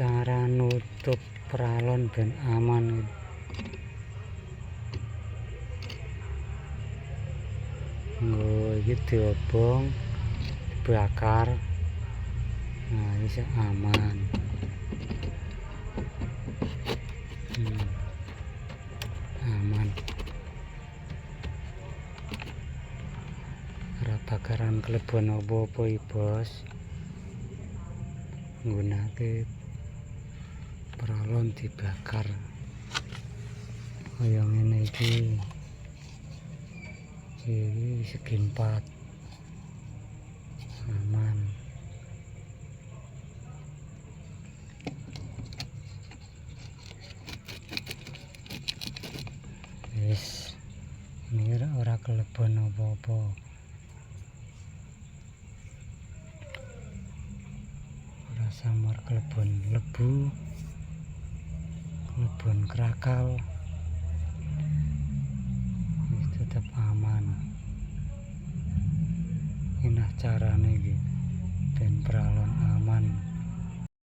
Cara nutup pralon ben aman. Iki diobong, dibakar. Nah, bisa aman. Aman. Ora bakaran kelebon apa-apa iki, Bos. Nggunake pralon dibakar. Kaya ngene iki. Iki segi 4. Aman. Wis, ini ora kelebon apa-apa. Ora samar kelebon lebu, kelebon krakal. Wis tetep aman. Ini carane iki ben pralon aman.